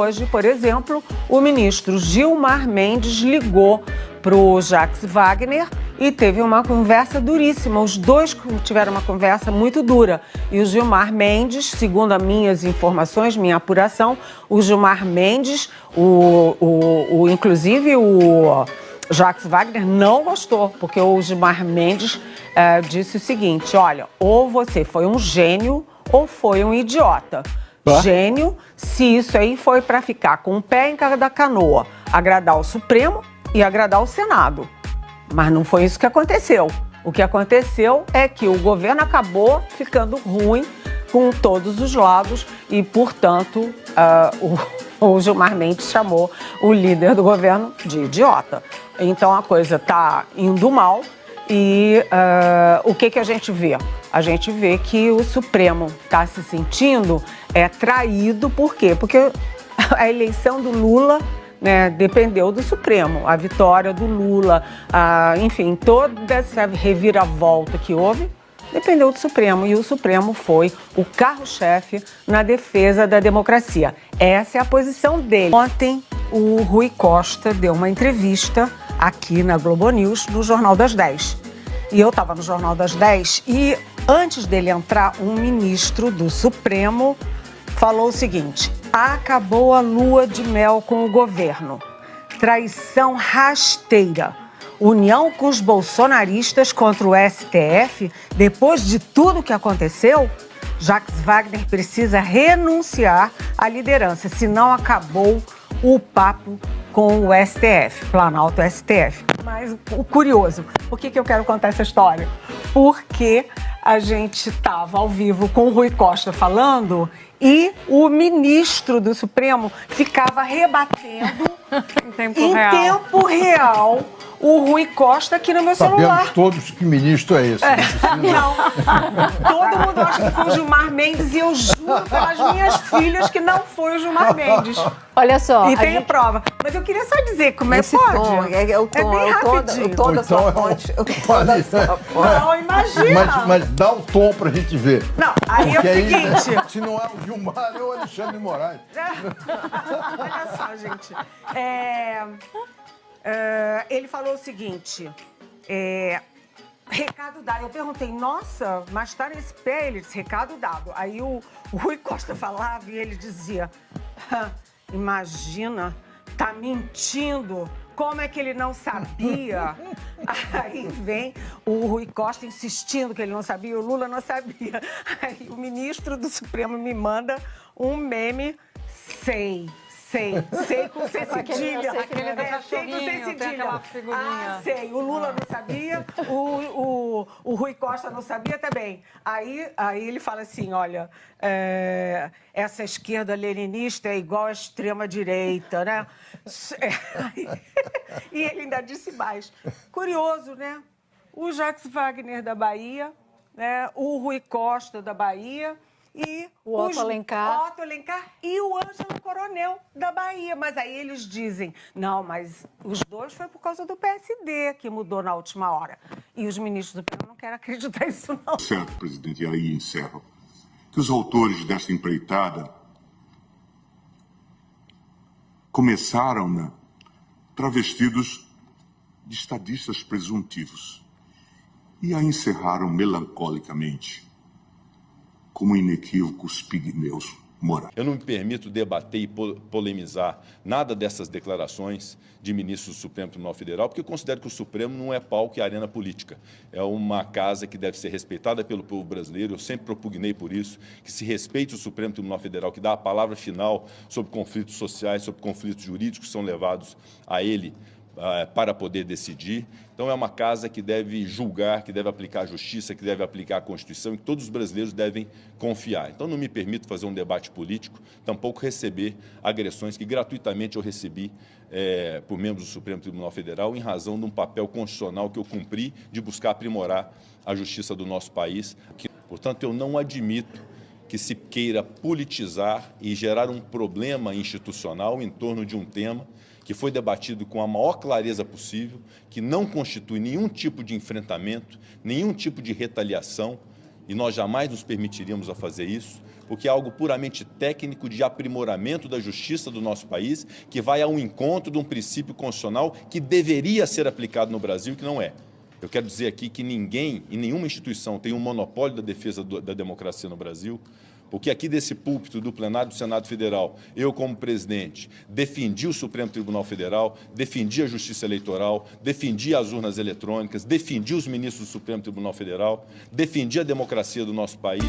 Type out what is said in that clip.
hoje, por exemplo, o ministro Gilmar Mendes ligou para o Jacques Wagner e teve uma conversa duríssima. Os dois tiveram uma conversa muito dura. E o Gilmar Mendes, segundo as minhas informações, minha apuração, o Gilmar Mendes, inclusive o Jacques Wagner não gostou, porque o Gilmar Mendes disse o seguinte: olha, ou você foi um gênio ou foi um idiota. Gênio, se isso aí foi para ficar com o pé em cada canoa, agradar o Supremo e agradar o Senado. Mas não foi isso que aconteceu. O que aconteceu é que o governo acabou ficando ruim com todos os lados e, portanto, o Gilmar Mendes chamou o líder do governo de idiota. Então a coisa está indo mal e o que a gente vê? A gente vê que o Supremo está se sentindo traído. Por quê? Porque a eleição do Lula, né, dependeu do Supremo. A vitória do Lula, enfim, toda essa reviravolta que houve, dependeu do Supremo. E o Supremo foi o carro-chefe na defesa da democracia. Essa é a posição dele. Ontem, o Rui Costa deu uma entrevista aqui na Globo News, no Jornal das 10. E eu estava no Jornal das 10 e, antes dele entrar, um ministro do Supremo falou o seguinte: acabou a lua de mel com o governo. Traição rasteira. União com os bolsonaristas contra o STF, depois de tudo que aconteceu, Jacques Wagner precisa renunciar à liderança, senão acabou o papo com o STF, Planalto STF. Mas o curioso, por que eu quero contar essa história? Porque a gente estava ao vivo com o Rui Costa falando e o ministro do Supremo ficava rebatendo em tempo real o Rui Costa aqui no meu celular. Sabemos todos que ministro é esse. Não, todo mundo acha que foi o Gilmar Mendes e eu juro pelas minhas filhas que não foi o Gilmar Mendes. Olha só. E tem a prova. Mas eu queria só dizer como esse pode. Tom, é o tom, bem rapidinho. o tom da sua fonte. Não, imagina. Mas dá o tom pra gente ver. Não, aí porque é o seguinte. Se não é o Gilmar, é o Alexandre de Moraes. Olha só, gente. Ele falou o seguinte, recado dado. Eu perguntei, nossa, mas tá nesse pé? Ele disse, recado dado. Aí o Rui Costa falava e ele dizia, imagina, tá mentindo. Como é que ele não sabia? Aí vem o Rui Costa insistindo que ele não sabia, o Lula não sabia. Aí o ministro do Supremo me manda um meme, sei com C cedilha. Sei com C cedilha. Sei. O Lula não sabia, o Rui Costa não sabia também. Aí ele fala assim, olha, essa esquerda leninista é igual à extrema-direita, né? E ele ainda disse mais. Curioso, né? O Jacques Wagner da Bahia, né? O Rui Costa da Bahia, e o Otto Alencar e o Ângelo Coronel da Bahia. Mas aí eles dizem, não, mas os dois foi por causa do PSD que mudou na última hora. E os ministros do Supremo não querem acreditar nisso, não. Certo, presidente, e aí encerro. Que os autores desta empreitada começaram, né, travestidos de estadistas presuntivos e a encerraram melancolicamente como inequívocos pigmeus morais. Eu não me permito debater e polemizar nada dessas declarações de ministros do Supremo Tribunal Federal, porque eu considero que o Supremo não é palco e arena política. É uma casa que deve ser respeitada pelo povo brasileiro, eu sempre propugnei por isso, que se respeite o Supremo Tribunal Federal, que dá a palavra final sobre conflitos sociais, sobre conflitos jurídicos que são levados a ele para poder decidir. Então é uma casa que deve julgar, que deve aplicar a justiça, que deve aplicar a Constituição e que todos os brasileiros devem confiar. Então não me permito fazer um debate político, tampouco receber agressões que gratuitamente eu recebi por membros do Supremo Tribunal Federal em razão de um papel constitucional que eu cumpri de buscar aprimorar a justiça do nosso país. Portanto, eu não admito que se queira politizar e gerar um problema institucional em torno de um tema que foi debatido com a maior clareza possível, que não constitui nenhum tipo de enfrentamento, nenhum tipo de retaliação, e nós jamais nos permitiríamos a fazer isso, porque é algo puramente técnico de aprimoramento da justiça do nosso país, que vai ao encontro de um princípio constitucional que deveria ser aplicado no Brasil e que não é. Eu quero dizer aqui que ninguém e nenhuma instituição tem um monopólio da defesa da democracia no Brasil, porque aqui desse púlpito do plenário do Senado Federal, eu como presidente, defendi o Supremo Tribunal Federal, defendi a Justiça Eleitoral, defendi as urnas eletrônicas, defendi os ministros do Supremo Tribunal Federal, defendi a democracia do nosso país.